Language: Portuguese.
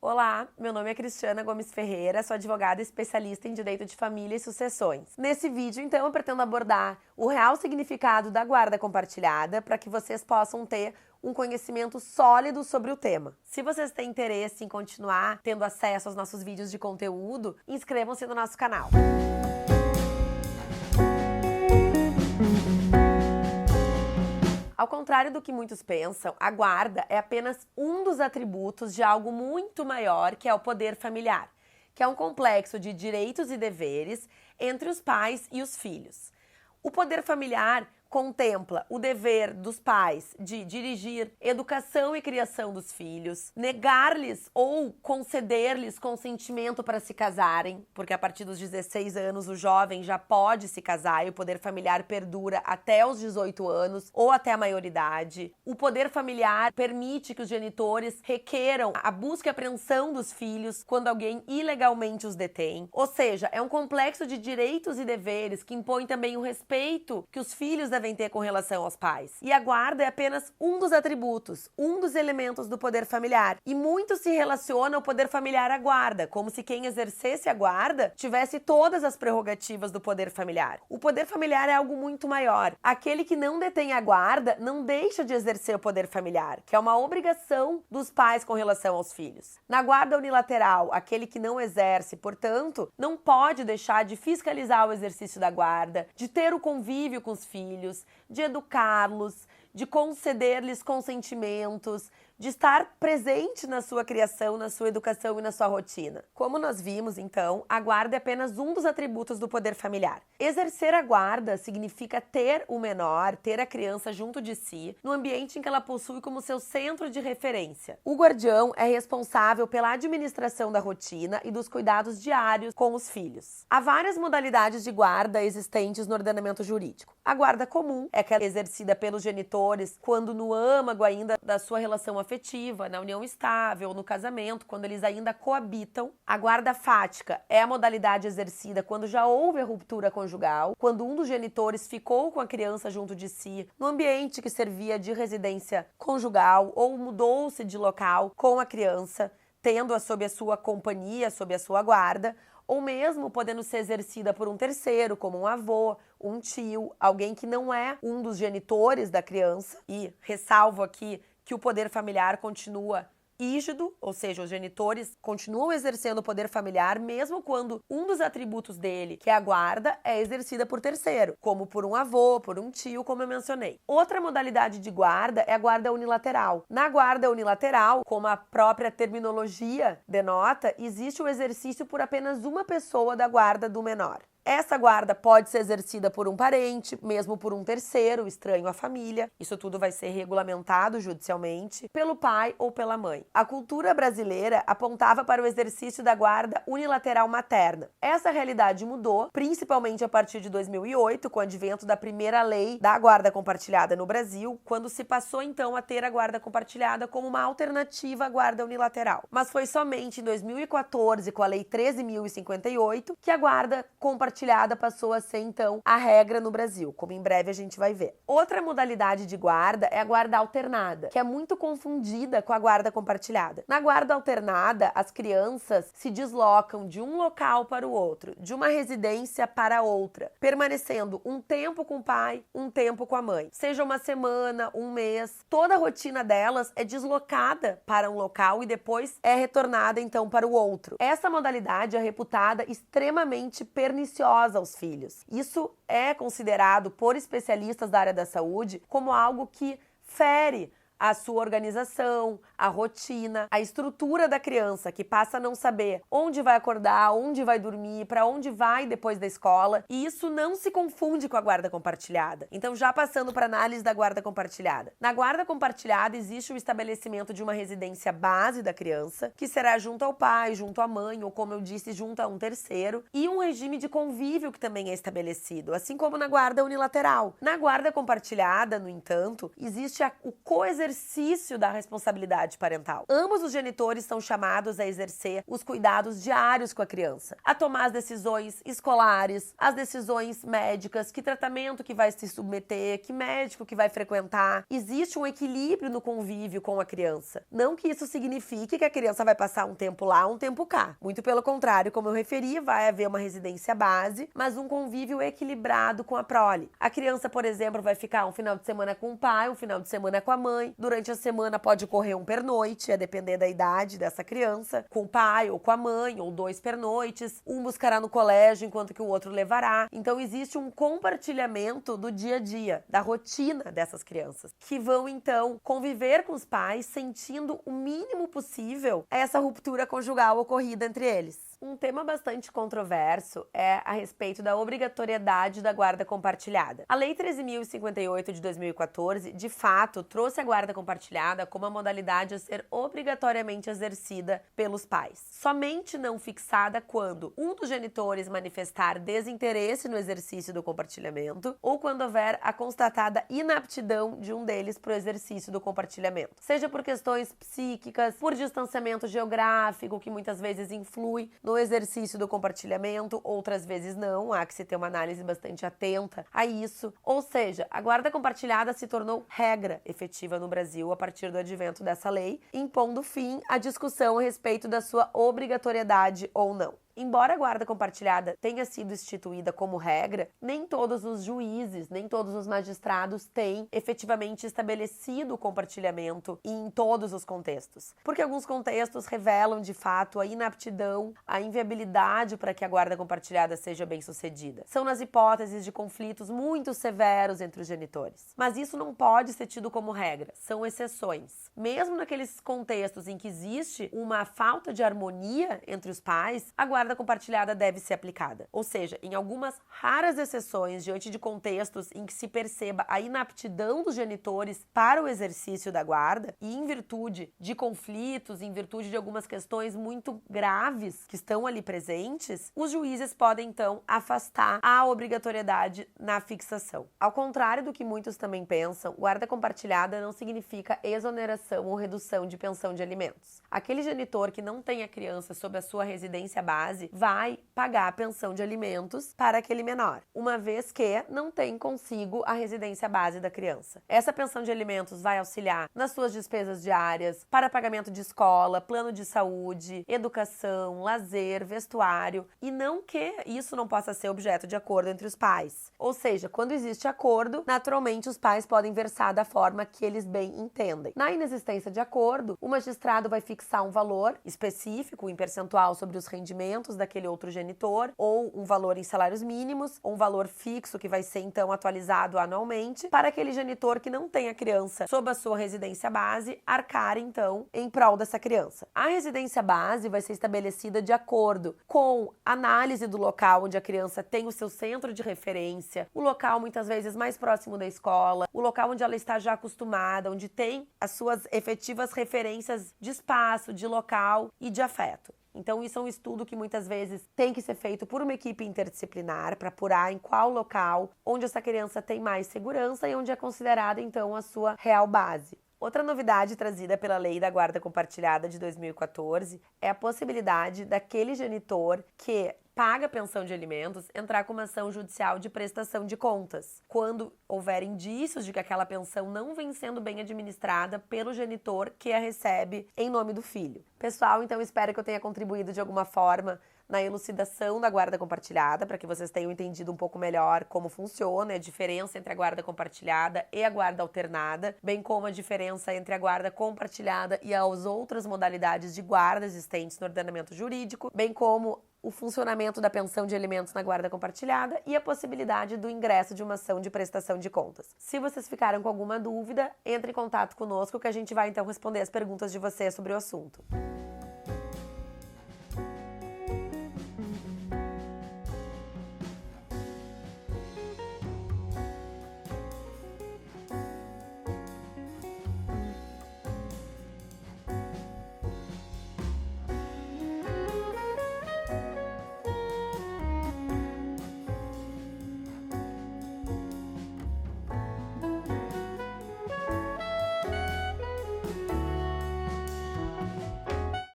Olá, meu nome é Cristiana Gomes Ferreira, sou advogada especialista em direito de família e sucessões. Nesse vídeo, então, eu pretendo abordar o real significado da guarda compartilhada para que vocês possam ter um conhecimento sólido sobre o tema. Se vocês têm interesse em continuar tendo acesso aos nossos vídeos de conteúdo, inscrevam-se no nosso canal. Ao contrário do que muitos pensam, a guarda é apenas um dos atributos de algo muito maior, que é o poder familiar, que é um complexo de direitos e deveres entre os pais e os filhos. O poder familiar contempla o dever dos pais de dirigir educação e criação dos filhos, negar-lhes ou conceder-lhes consentimento para se casarem, porque a partir dos 16 anos o jovem já pode se casar e o poder familiar perdura até os 18 anos ou até a maioridade. O poder familiar permite que os genitores requeram a busca e apreensão dos filhos quando alguém ilegalmente os detém. Ou seja, é um complexo de direitos e deveres que impõe também o respeito que os filhos devem ter com relação aos pais. E a guarda é apenas um dos atributos, um dos elementos do poder familiar. E muito se relaciona o poder familiar à guarda, como se quem exercesse a guarda tivesse todas as prerrogativas do poder familiar. O poder familiar é algo muito maior. Aquele que não detém a guarda não deixa de exercer o poder familiar, que é uma obrigação dos pais com relação aos filhos. Na guarda unilateral, aquele que não exerce, portanto, não pode deixar de fiscalizar o exercício da guarda, de ter o convívio com os filhos, de educá-los, de conceder-lhes consentimentos, de estar presente na sua criação, na sua educação e na sua rotina. Como nós vimos, então, a guarda é apenas um dos atributos do poder familiar. Exercer a guarda significa ter o menor, ter a criança junto de si, no ambiente em que ela possui como seu centro de referência. O guardião é responsável pela administração da rotina e dos cuidados diários com os filhos. Há várias modalidades de guarda existentes no ordenamento jurídico. A guarda comum é aquela exercida pelos genitores quando no âmago ainda da sua relação afetiva, na união estável, no casamento, quando eles ainda coabitam. A guarda fática é a modalidade exercida quando já houve a ruptura conjugal, quando um dos genitores ficou com a criança junto de si, no ambiente que servia de residência conjugal ou mudou-se de local com a criança, tendo-a sob a sua companhia, sob a sua guarda, ou mesmo podendo ser exercida por um terceiro, como um avô, um tio, alguém que não é um dos genitores da criança. E ressalvo aqui que o poder familiar continua rígido, ou seja, os genitores continuam exercendo o poder familiar mesmo quando um dos atributos dele, que é a guarda, é exercida por terceiro, como por um avô, por um tio, como eu mencionei. Outra modalidade de guarda é a guarda unilateral. Na guarda unilateral, como a própria terminologia denota, existe o exercício por apenas uma pessoa da guarda do menor. Essa guarda pode ser exercida por um parente, mesmo por um terceiro, estranho à família. Isso tudo vai ser regulamentado judicialmente, pelo pai ou pela mãe. A cultura brasileira apontava para o exercício da guarda unilateral materna. Essa realidade mudou, principalmente a partir de 2008, com o advento da primeira lei da guarda compartilhada no Brasil, quando se passou então a ter a guarda compartilhada como uma alternativa à guarda unilateral. Mas foi somente em 2014, com a Lei 13.058, que a guarda compartilhada passou a ser, então, a regra no Brasil, como em breve a gente vai ver. Outra modalidade de guarda é a guarda alternada, que é muito confundida com a guarda compartilhada. Na guarda alternada, as crianças se deslocam de um local para o outro, de uma residência para outra, permanecendo um tempo com o pai, um tempo com a mãe. Seja uma semana, um mês, toda a rotina delas é deslocada para um local e depois é retornada, então, para o outro. Essa modalidade é reputada extremamente perniciosa aos filhos. Isso é considerado por especialistas da área da saúde como algo que fere a sua organização, a rotina, a estrutura da criança, que passa a não saber onde vai acordar, onde vai dormir, para onde vai depois da escola, e isso não se confunde com a guarda compartilhada. Então, já passando para a análise da guarda compartilhada. Na guarda compartilhada existe o estabelecimento de uma residência base da criança, que será junto ao pai, junto à mãe, ou como eu disse, junto a um terceiro, e um regime de convívio que também é estabelecido, assim como na guarda unilateral. Na guarda compartilhada, no entanto, existe o coexercício exercício da responsabilidade parental. Ambos os genitores são chamados a exercer os cuidados diários com a criança, a tomar as decisões escolares, as decisões médicas, que tratamento que vai se submeter, que médico que vai frequentar. Existe um equilíbrio no convívio com a criança. Não que isso signifique que a criança vai passar um tempo lá, um tempo cá. Muito pelo contrário, como eu referi, vai haver uma residência base, mas um convívio equilibrado com a prole. A criança, por exemplo, vai ficar um final de semana com o pai, um final de semana com a mãe. Durante a semana pode ocorrer um pernoite, a depender da idade dessa criança, com o pai ou com a mãe, ou 2 pernoites. Um buscará no colégio enquanto que o outro levará. Então existe um compartilhamento do dia a dia, da rotina dessas crianças, que vão então conviver com os pais, sentindo o mínimo possível essa ruptura conjugal ocorrida entre eles. Um tema bastante controverso é a respeito da obrigatoriedade da guarda compartilhada. A Lei 13.058 de 2014, de fato, trouxe a guarda compartilhada como a modalidade a ser obrigatoriamente exercida pelos pais. Somente não fixada quando um dos genitores manifestar desinteresse no exercício do compartilhamento ou quando houver a constatada inaptidão de um deles para o exercício do compartilhamento. Seja por questões psíquicas, por distanciamento geográfico, que muitas vezes influi no exercício do compartilhamento, outras vezes não, há que se ter uma análise bastante atenta a isso. Ou seja, a guarda compartilhada se tornou regra efetiva no Brasil a partir do advento dessa lei, impondo fim à discussão a respeito da sua obrigatoriedade ou não. Embora a guarda compartilhada tenha sido instituída como regra, nem todos os juízes, nem todos os magistrados têm efetivamente estabelecido o compartilhamento em todos os contextos. Porque alguns contextos revelam, de fato, a inaptidão, a inviabilidade para que a guarda compartilhada seja bem sucedida. São nas hipóteses de conflitos muito severos entre os genitores. Mas isso não pode ser tido como regra, são exceções. Mesmo naqueles contextos em que existe uma falta de harmonia entre os pais, a guarda compartilhada deve ser aplicada. Ou seja, em algumas raras exceções, diante de contextos em que se perceba a inaptidão dos genitores para o exercício da guarda e em virtude de conflitos, em virtude de algumas questões muito graves que estão ali presentes, os juízes podem então afastar a obrigatoriedade na fixação. Ao contrário do que muitos também pensam, guarda compartilhada não significa exoneração ou redução de pensão de alimentos. Aquele genitor que não tem a criança sob a sua residência base vai pagar a pensão de alimentos para aquele menor, uma vez que não tem consigo a residência base da criança. Essa pensão de alimentos vai auxiliar nas suas despesas diárias, para pagamento de escola, plano de saúde, educação, lazer, vestuário, e não que isso não possa ser objeto de acordo entre os pais. Ou seja, quando existe acordo, naturalmente os pais podem versar da forma que eles bem entendem. Na inexistência de acordo, o magistrado vai fixar um valor específico em percentual sobre os rendimentos daquele outro genitor, ou um valor em salários mínimos, ou um valor fixo que vai ser então atualizado anualmente, para aquele genitor que não tem a criança sob a sua residência base, arcar então em prol dessa criança. A residência base vai ser estabelecida de acordo com análise do local onde a criança tem o seu centro de referência, o local muitas vezes mais próximo da escola, o local onde ela está já acostumada, onde tem as suas efetivas referências de espaço, de local e de afeto. Então, isso é um estudo que muitas vezes tem que ser feito por uma equipe interdisciplinar para apurar em qual local, onde essa criança tem mais segurança e onde é considerada, então, a sua real base. Outra novidade trazida pela Lei da Guarda Compartilhada de 2014 é a possibilidade daquele genitor que paga pensão de alimentos entrar com uma ação judicial de prestação de contas, quando houver indícios de que aquela pensão não vem sendo bem administrada pelo genitor que a recebe em nome do filho. Pessoal, então espero que eu tenha contribuído de alguma forma na elucidação da guarda compartilhada, para que vocês tenham entendido um pouco melhor como funciona, a diferença entre a guarda compartilhada e a guarda alternada, bem como a diferença entre a guarda compartilhada e as outras modalidades de guarda existentes no ordenamento jurídico, bem como o funcionamento da pensão de alimentos na guarda compartilhada e a possibilidade do ingresso de uma ação de prestação de contas. Se vocês ficaram com alguma dúvida, entre em contato conosco que a gente vai então responder as perguntas de vocês sobre o assunto.